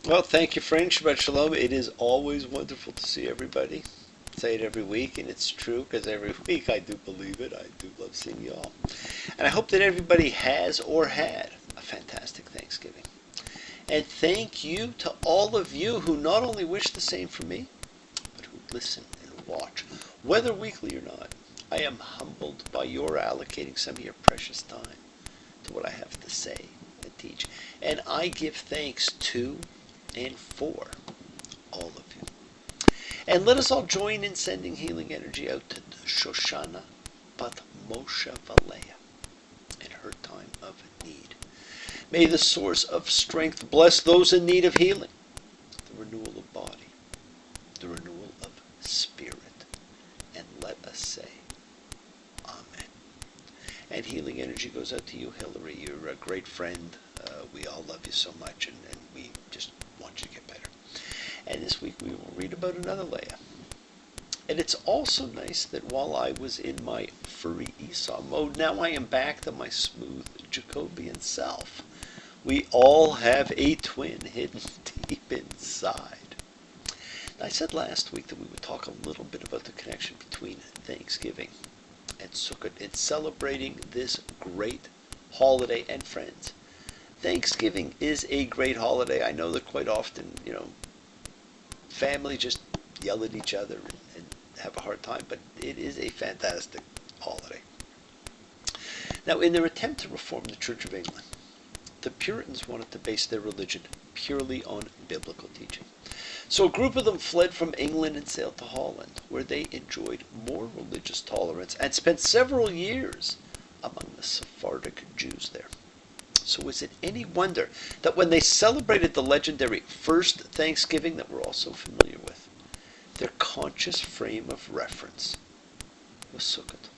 Well, thank you, friend. Shabbat Shalom. It is always wonderful to see everybody. I say it every week, and it's true because every week I do believe it. I do love seeing you all. And I hope that everybody has or had a fantastic Thanksgiving. And thank you to all of you who not only wish the same for me, but who listen and watch, whether weekly or not. I am humbled by your allocating some of your precious time to what I have to say and teach. And I give thanks to and for all of you. And let us all join in sending healing energy out to Shoshana Bat Moshe Valeya in her time of need. May the source of strength bless those in need of healing, the renewal of body, the renewal of spirit, and let us say, Amen. And healing energy goes out to you, Hillary. You're a great friend. We all love you so much, and we just want you to get better. And this week we will read about another Leah. And it's also nice that while I was in my furry Esau mode, now I am back to my smooth Jacobian self. We all have a twin hidden deep inside. I said last week that we would talk a little bit about the connection between Thanksgiving and Sukkot in celebrating this great holiday. And friends, Thanksgiving is a great holiday. I know that quite often, family just yell at each other and have a hard time, but it is a fantastic holiday. Now, in their attempt to reform the Church of England, the Puritans wanted to base their religion purely on biblical teaching. So a group of them fled from England and sailed to Holland, where they enjoyed more religious tolerance and spent several years among the Sephardic Jews there. So is it any wonder that when they celebrated the legendary first Thanksgiving that we're all so familiar with, their conscious frame of reference was Sukkot?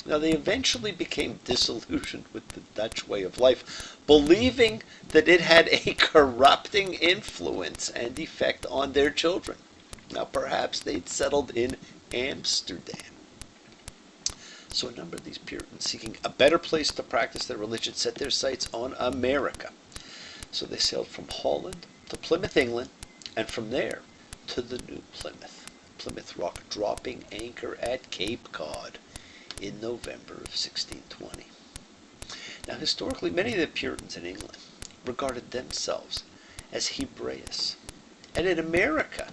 Now, they eventually became disillusioned with the Dutch way of life, believing that it had a corrupting influence and effect on their children. Now, perhaps they'd settled in Amsterdam. So a number of these Puritans, seeking a better place to practice their religion, set their sights on America. So they sailed from Holland to Plymouth, England, and from there to the New Plymouth Rock, dropping anchor at Cape Cod in November of 1620. Now, historically, many of the Puritans in England regarded themselves as Hebraists. And in America,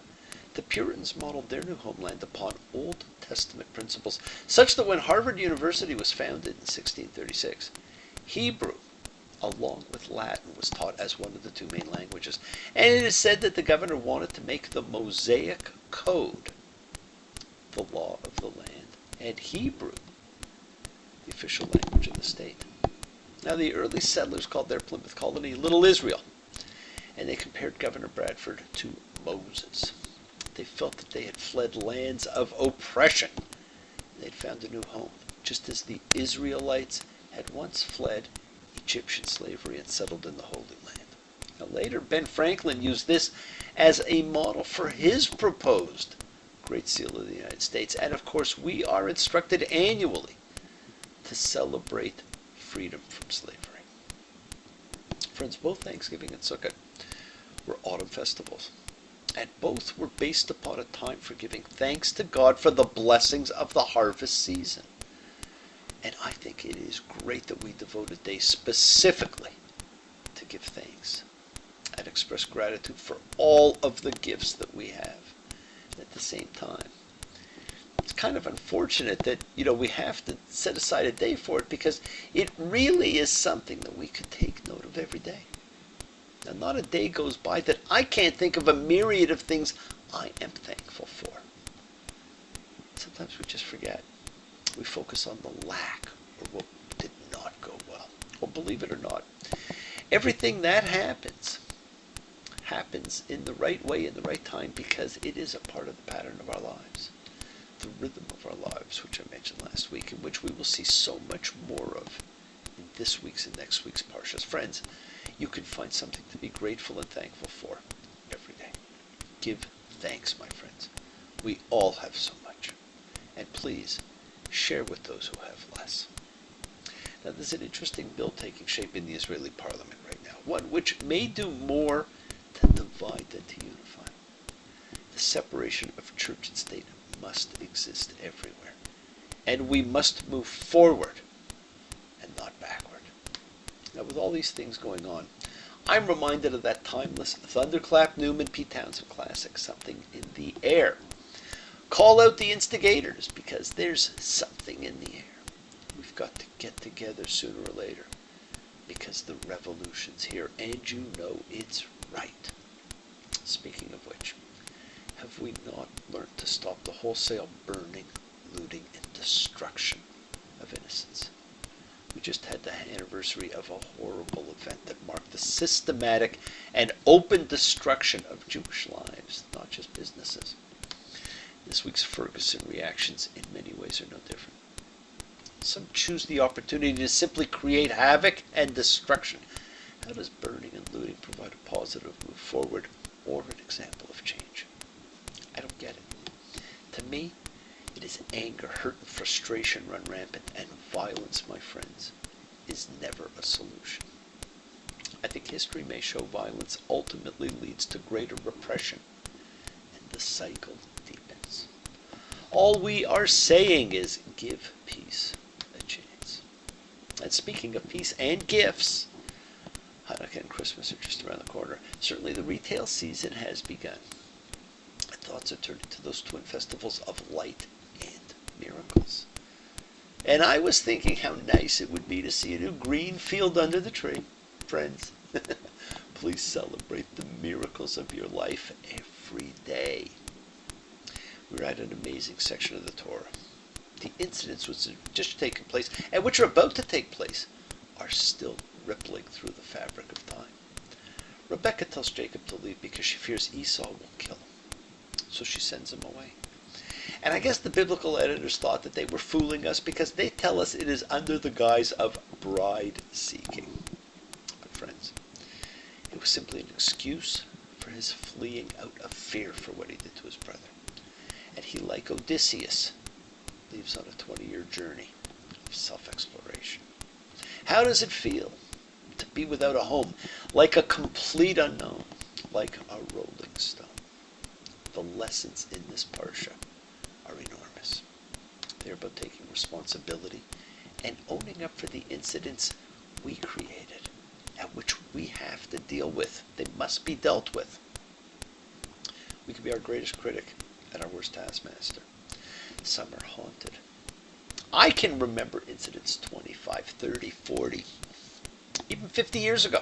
the Puritans modeled their new homeland upon Old Testament principles, such that when Harvard University was founded in 1636, Hebrew, along with Latin, was taught as one of the two main languages. And it is said that the governor wanted to make the Mosaic Code the law of the land, and Hebrew the official language of the state. Now, the early settlers called their Plymouth colony Little Israel, and they compared Governor Bradford to Moses. They felt that they had fled lands of oppression. They'd found a new home, just as the Israelites had once fled Egyptian slavery and settled in the Holy Land. Now, later, Ben Franklin used this as a model for his proposed Great Seal of the United States. And of course, we are instructed annually to celebrate freedom from slavery. Friends, both Thanksgiving and Sukkot were autumn festivals, and both were based upon a time for giving thanks to God for the blessings of the harvest season. And I think it is great that we devote a day specifically to give thanks and express gratitude for all of the gifts that we have. And at the same time, it's kind of unfortunate that, we have to set aside a day for it, because it really is something that we could take note of every day. Now, not a day goes by that I can't think of a myriad of things I am thankful for. Sometimes we just forget. We focus on the lack, or what did not go well. Well, believe it or not, everything that happens in the right way, in the right time, because it is a part of the pattern of our lives. The rhythm of our lives, which I mentioned last week, and which we will see so much more of in this week's and next week's Parshas. Friends, you can find something to be grateful and thankful for every day. Give thanks, my friends. We all have so much. And please, share with those who have less. Now, there's an interesting bill taking shape in the Israeli parliament right now, one which may do more to divide than to unify. The separation of church and state must exist everywhere. And we must move forward and not backward. Now, with all these things going on, I'm reminded of that timeless Thunderclap Newman P. Townsend classic, Something in the Air. Call out the instigators, because there's something in the air. We've got to get together sooner or later, because the revolution's here, and you know it's right. Speaking of which, have we not learned to stop the wholesale burning, looting, and destruction of innocence? We just had the anniversary of a horrible event that marked the systematic and open destruction of Jewish lives, not just businesses. This week's Ferguson reactions in many ways are no different. Some choose the opportunity to simply create havoc and destruction. How does burning and looting provide a positive move forward or an example of change? I don't get it. To me, it is anger, hurt, and frustration run rampant, and violence, my friends, is never a solution. I think history may show violence ultimately leads to greater repression, and the cycle deepens. All we are saying is give peace a chance. And speaking of peace and gifts, Hanukkah and Christmas are just around the corner. Certainly the retail season has begun. Thoughts are turning to those twin festivals of light and miracles. And I was thinking how nice it would be to see a new green field under the tree. Friends, please celebrate the miracles of your life every day. We're at an amazing section of the Torah. The incidents which have just taken place and which are about to take place are still rippling through the fabric of time. Rebekah tells Jacob to leave because she fears Esau will kill him. So she sends him away. And I guess the biblical editors thought that they were fooling us because they tell us it is under the guise of bride seeking. But friends, it was simply an excuse for his fleeing out of fear for what he did to his brother. And he, like Odysseus, leaves on a 20-year journey of self-exploration. How does it feel to be without a home, like a complete unknown, like a rolling stone? The lessons in this parsha are enormous. They're about taking responsibility and owning up for the incidents we created and which we have to deal with. They must be dealt with. We can be our greatest critic and our worst taskmaster. Some are haunted. I can remember incidents 25, 30, 40, even 50 years ago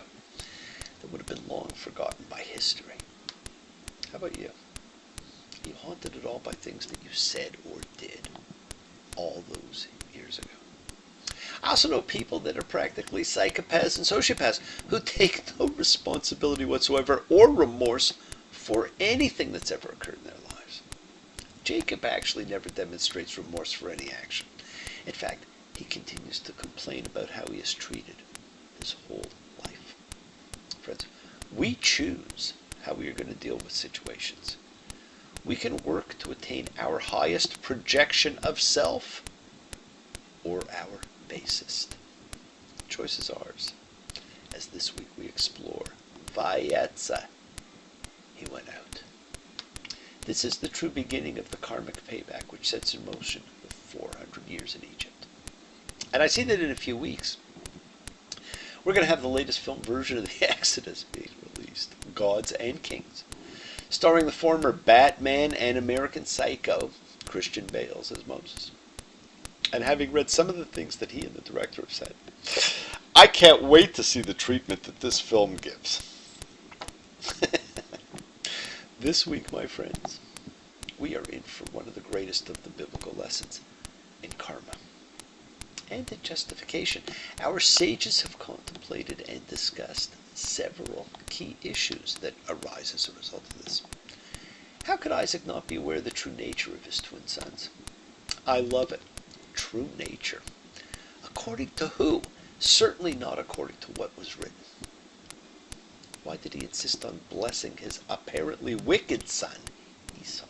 that would have been long forgotten by history. How about you? Are you haunted at all by things that you said or did all those years ago? I also know people that are practically psychopaths and sociopaths who take no responsibility whatsoever or remorse for anything that's ever occurred in their lives. Jacob actually never demonstrates remorse for any action. In fact, he continues to complain about how he is treated his whole life. Friends, we choose how we are going to deal with situations. We can work to attain our highest projection of self or our basest. The choice is ours. As this week we explore Vayetza, he went out. This is the true beginning of the karmic payback which sets in motion the 400 years in Egypt. And I see that in a few weeks we're going to have the latest film version of the Exodus being released, Gods and Kings, starring the former Batman and American Psycho, Christian Bale, as Moses. And having read some of the things that he and the director have said, I can't wait to see the treatment that this film gives. This week, my friends, we are in for one of the greatest of the biblical lessons in karma and in justification. Our sages have contemplated and discussed several key issues that arise as a result of this. How could Isaac not be aware of the true nature of his twin sons? I love it. True nature. According to who? Certainly not according to what was written. Why did he insist on blessing his apparently wicked son, Esau?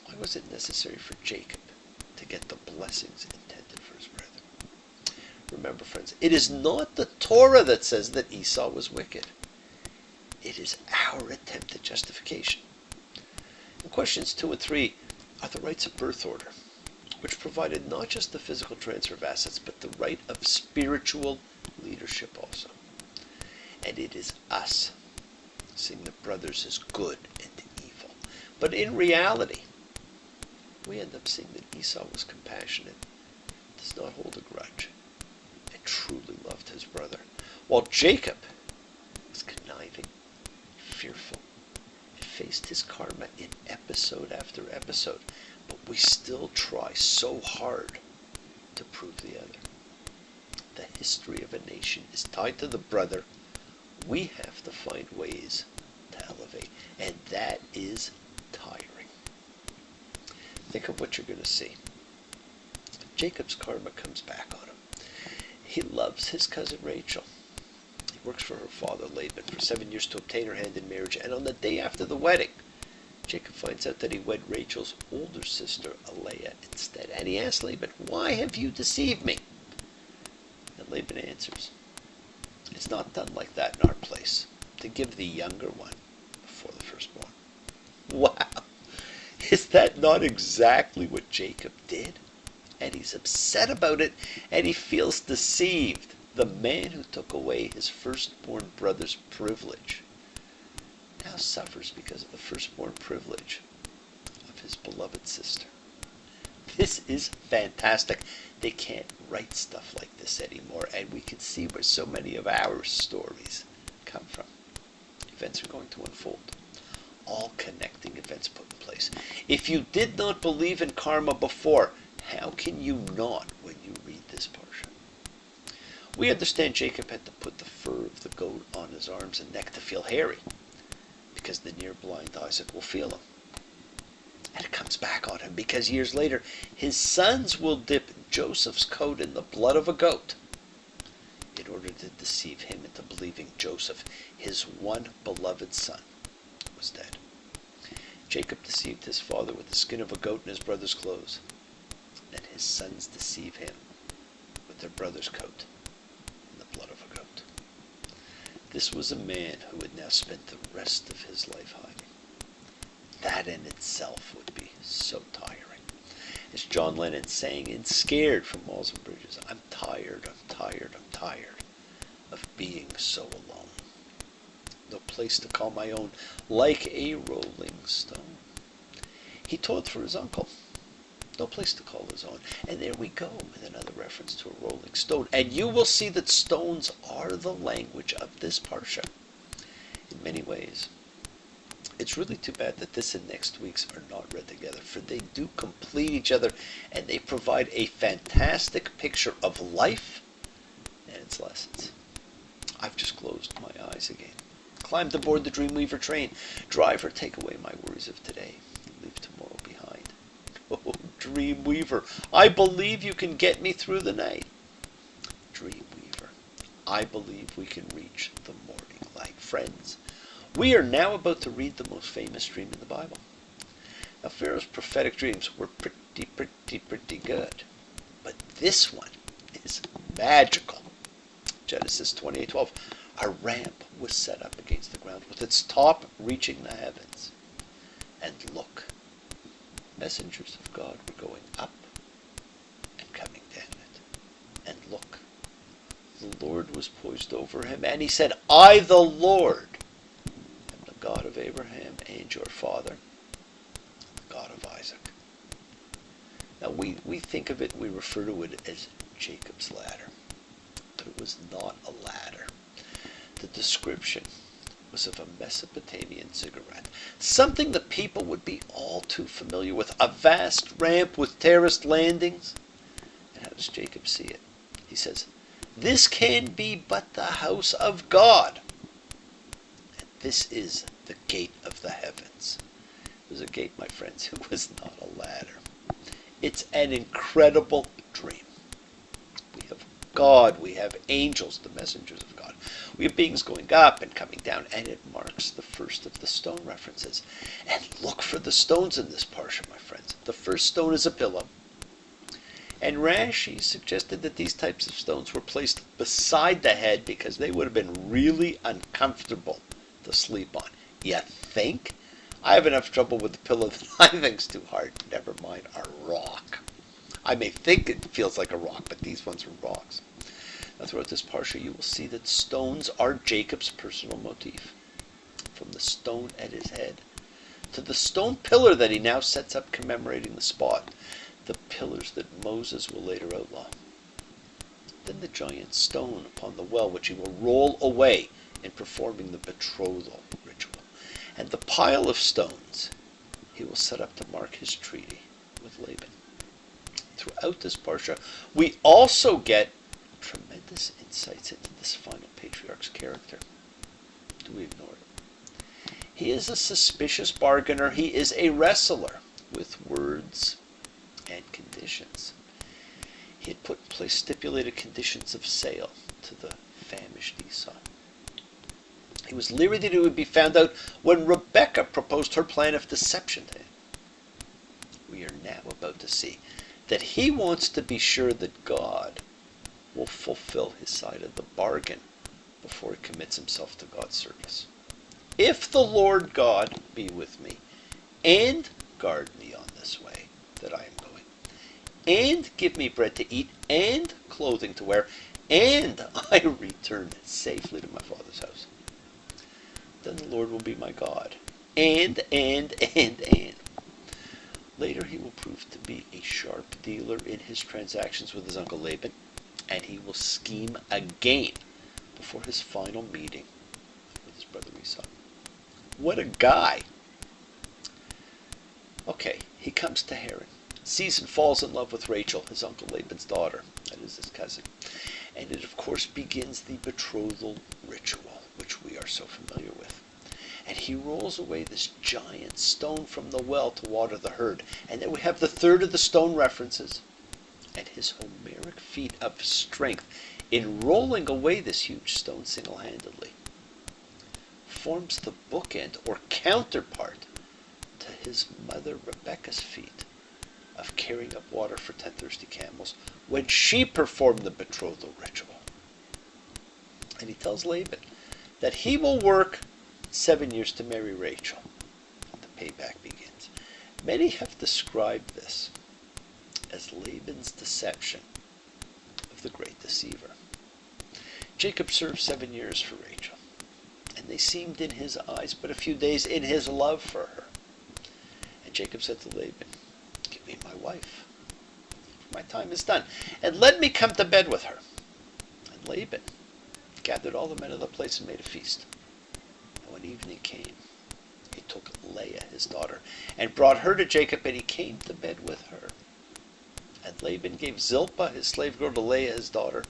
Why was it necessary for Jacob to get the blessings intended for his brethren? Remember, friends, it is not the Torah that says that Esau was wicked. It It is our attempt at justification. And questions 2 and 3 are the rights of birth order, which provided not just the physical transfer of assets, but the right of spiritual leadership also. And it is us seeing the brothers as good and evil. But in reality, we end up seeing that Esau was compassionate, does not hold a grudge, and truly loved his brother, while Jacob was conniving, fearful, and faced his karma in episode after episode. But we still try so hard to prove the other. The history of a nation is tied to the brother. We have to find ways to elevate, and that is tiring. Think of what you're going to see. Jacob's karma comes back on him. He loves his cousin Rachel. He works for her father Laban for 7 years to obtain her hand in marriage, and on the day after the wedding, Jacob finds out that he wed Rachel's older sister Leah instead. And he asks Laban, "Why have you deceived me?" And Laban answers, "It's not done like that in our place, to give the younger one before the firstborn." Wow! Is that not exactly what Jacob did? And he's upset about it, and he feels deceived. The man who took away his firstborn brother's privilege now suffers because of the firstborn privilege of his beloved sister. This is fantastic. They can't write stuff like this anymore, and we can see where so many of our stories come from. Events are going to unfold. All connecting events put in place. If you did not believe in karma before, how can you not when you read this parsha? We understand Jacob had to put the fur of the goat on his arms and neck to feel hairy, because the near blind Isaac will feel him. And it comes back on him because years later his sons will dip Joseph's coat in the blood of a goat in order to deceive him into believing Joseph, his one beloved son, was dead. Jacob deceived his father with the skin of a goat in his brother's clothes, and his sons deceive him with their brother's coat in the blood of a goat. This was a man who had now spent the rest of his life hiding. That in itself would be so tiring. As John Lennon sang in Scared from Walls and Bridges, I'm tired of being so alone. No place to call my own, like a rolling stone. He toiled for his uncle. No place to call his own. And there we go with another reference to a rolling stone. And you will see that stones are the language of this parsha in many ways. It's really too bad that this and next week's are not read together, for they do complete each other, and they provide a fantastic picture of life and its lessons. I've just closed my eyes again. Climbed aboard the Dreamweaver train. Driver, take away my worries of today. Leave tomorrow behind. Oh, Dreamweaver, I believe you can get me through the night. Dreamweaver, I believe we can reach the morning light. Friends, we are now about to read the most famous dream in the Bible. Now, Pharaoh's prophetic dreams were pretty good. But this one is magical. Genesis 28:12. A ramp was set up against the ground with its top reaching the heavens. And look, messengers of God were going up and coming down it. And look, the Lord was poised over him, and he said, I, the Lord, am the God of Abraham and your father, the God of Isaac. Now we think of it, we refer to it as Jacob's ladder. But it was not a ladder. The description was of a Mesopotamian ziggurat, something the people would be all too familiar with, a vast ramp with terraced landings. And how does Jacob see it? He says, this can be but the house of God. And this is the gate of the heavens. It was a gate, my friends. It was not a ladder. It's an incredible dream. We have God, we have angels, the messengers of God. We have beings going up and coming down, and it marks the first of the stone references. And look for the stones in this parsha, my friends. The first stone is a pillow. And Rashi suggested that these types of stones were placed beside the head because they would have been really uncomfortable to sleep on. You think? I have enough trouble with the pillow that I think's too hard. Never mind a rock. I may think it feels like a rock, but these ones are rocks. Now throughout this parsha you will see that stones are Jacob's personal motif. From the stone at his head to the stone pillar that he now sets up commemorating the spot, the pillars that Moses will later outlaw. Then the giant stone upon the well which he will roll away in performing the betrothal ritual. And the pile of stones he will set up to mark his treaty with Laban. Throughout this parsha, we also get tremendous insights into this final patriarch's character. Do we ignore it? He is a suspicious bargainer. He is a wrestler with words and conditions. He had put in place stipulated conditions of sale to the famished Esau. He was leery that it would be found out when Rebekah proposed her plan of deception to him. We are now about to see that he wants to be sure that God will fulfill his side of the bargain before he commits himself to God's service. If the Lord God be with me, and guard me on this way that I am going, and give me bread to eat, and clothing to wear, and I return safely to my father's house, then the Lord will be my God. And. Later he will prove to be a sharp dealer in his transactions with his uncle Laban, and he will scheme again before his final meeting with his brother Esau. What a guy! Okay, he comes to Haran, sees and falls in love with Rachel, his uncle Laban's daughter, that is his cousin. And it of course begins the betrothal ritual, which we are so familiar with. And he rolls away this giant stone from the well to water the herd. And then we have the third of the stone references. And his Homeric feat of strength in rolling away this huge stone single-handedly forms the bookend or counterpart to his mother Rebekah's feat of carrying up water for 10 thirsty camels when she performed the betrothal ritual. And he tells Laban that he will work 7 years to marry Rachel. The payback begins. Many have described this as Laban's deception of the great deceiver. Jacob served 7 years for Rachel, and they seemed in his eyes but a few days in his love for her. And Jacob said to Laban, "Give me my wife. My time is done, and let me come to bed with her." And Laban gathered all the men of the place and made a feast. When evening came, he took Leah, his daughter, and brought her to Jacob, and he came to bed with her. And Laban gave Zilpah, his slave girl, to Leah, his daughter,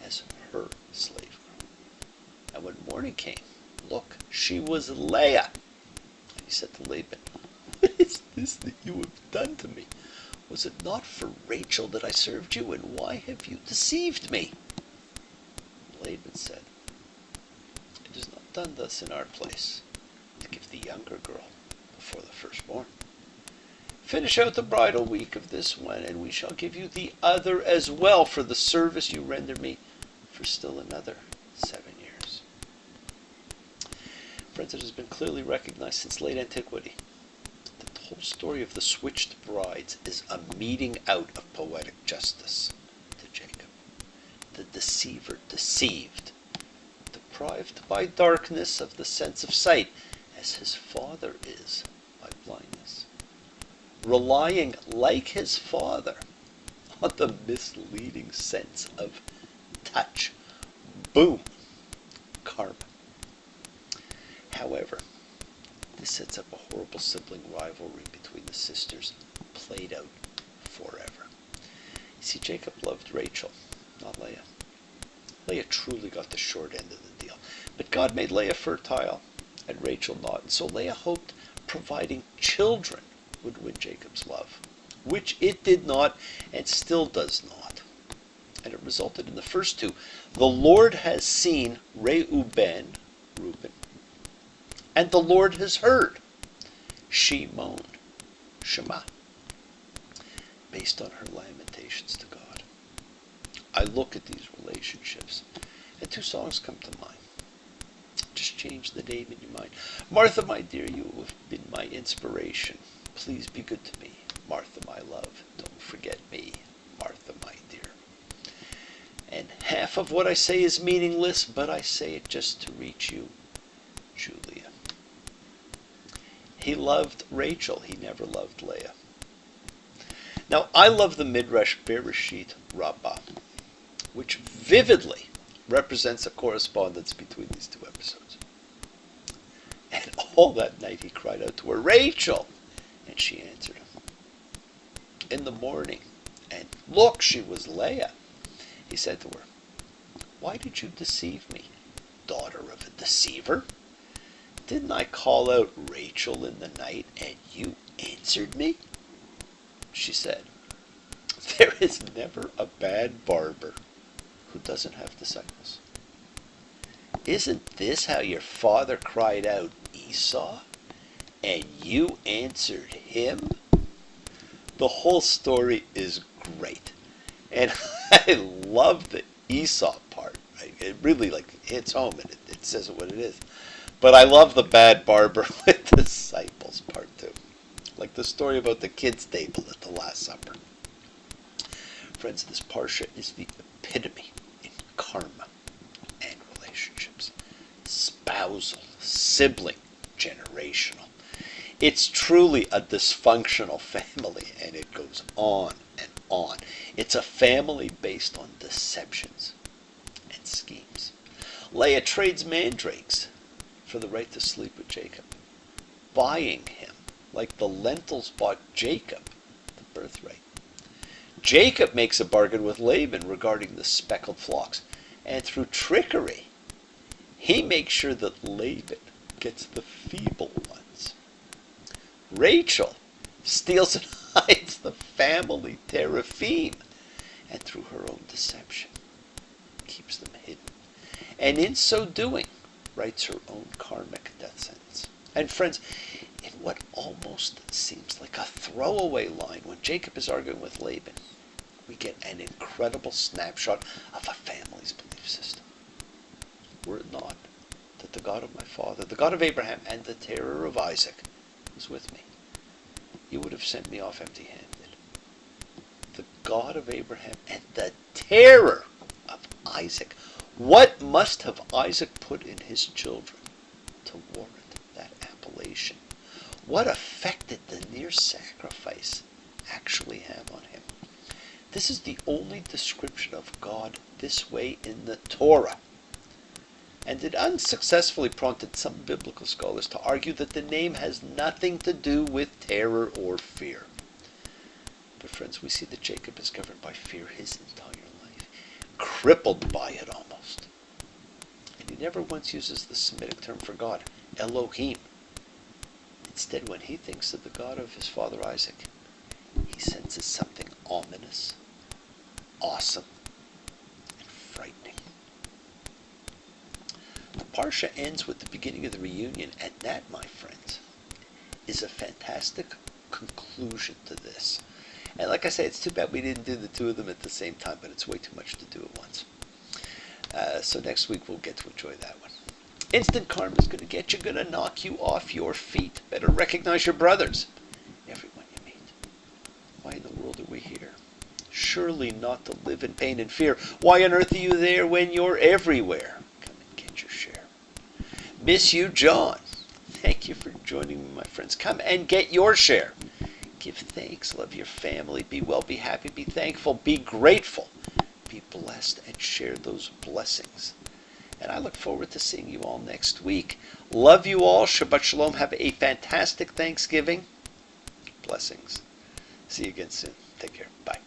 as her slave girl. And when morning came, look, she was Leah. And he said to Laban, "What is this that you have done to me? Was it not for Rachel that I served you, and why have you deceived me?" Laban said, "It is not done thus in our place, to give the younger girl before the firstborn. Finish out the bridal week of this one, and we shall give you the other as well for the service you render me for still another 7 years." Friends, it has been clearly recognized since late antiquity that the whole story of the switched brides is a meting out of poetic justice to Jacob. The deceiver deceived, deprived by darkness of the sense of sight, as his father is by blindness, relying, like his father, on the misleading sense of touch. Boom! Karma. However, this sets up a horrible sibling rivalry between the sisters, played out forever. You see, Jacob loved Rachel, not Leah. Leah truly got the short end of the deal. But God made Leah fertile and Rachel not. And so Leah hoped providing children would win Jacob's love, which it did not and still does not. And it resulted in the first two. The Lord has seen Reuben, Reuben, and the Lord has heard. She moaned, Shema, based on her lamentations to God. I look at these relationships, and two songs come to mind. Just change the name in your mind. Martha, my dear, you have been my inspiration. Please be good to me. Martha, my love, don't forget me. Martha, my dear. And half of what I say is meaningless, but I say it just to reach you, Julia. He loved Rachel. He never loved Leah. Now, I love the Midrash Bereshit Rabbah, which vividly represents a correspondence between these two episodes. And all that night he cried out to her, Rachel! And she answered him. In the morning, and look, she was Leah. He said to her, why did you deceive me, daughter of a deceiver? Didn't I call out Rachel in the night, and you answered me? She said, there is never a bad barber who doesn't have disciples. Isn't this how your father cried out Esau, and you answered him? The whole story is great. And I love the Esau part. Right? It really hits home, and it says what it is. But I love the bad barber with disciples part too. Like the story about the kids' table at the Last Supper. Friends, this parsha is the epitome in karma and relationships. Spousal, sibling, generational. It's truly a dysfunctional family, and it goes on and on. It's a family based on deceptions and schemes. Leah trades mandrakes for the right to sleep with Jacob, buying him like the lentils bought Jacob the birthright. Jacob makes a bargain with Laban regarding the speckled flocks, and through trickery, he makes sure that Laban gets the feeble ones. Rachel steals and hides the family teraphim, and through her own deception, keeps them hidden. And in so doing, writes her own karmic death sentence. And friends, in what almost seems like a throwaway line, when Jacob is arguing with Laban, we get an incredible snapshot of a family's belief system. Were it not that the God of my father, the God of Abraham, and the terror of Isaac was with me, you would have sent me off empty-handed. The God of Abraham and the terror of Isaac. What must have Isaac put in his children to warrant that appellation? What effect did the near sacrifice actually have on him? This is the only description of God this way in the Torah. And it unsuccessfully prompted some biblical scholars to argue that the name has nothing to do with terror or fear. But friends, we see that Jacob is governed by fear his entire life, crippled by it almost. And he never once uses the Semitic term for God, Elohim. Instead, when he thinks of the God of his father Isaac, he senses something ominous, awesome, and frightening. The Parsha ends with the beginning of the reunion, and that, my friends, is a fantastic conclusion to this. And like I say, it's too bad we didn't do the two of them at the same time, but it's way too much to do at once. So next week we'll get to enjoy that one. Instant karma is going to get you, going to knock you off your feet. Better recognize your brothers. Everyone you meet. Why in the world are we here? Surely not to live in pain and fear. Why on earth are you there when you're everywhere? Come and get your share. Miss you, John. Thank you for joining me, my friends. Come and get your share. Give thanks, love your family, be well, be happy, be thankful, be grateful, be blessed, and share those blessings. And I look forward to seeing you all next week. Love you all. Shabbat Shalom. Have a fantastic Thanksgiving. Blessings. See you again soon. Take care. Bye.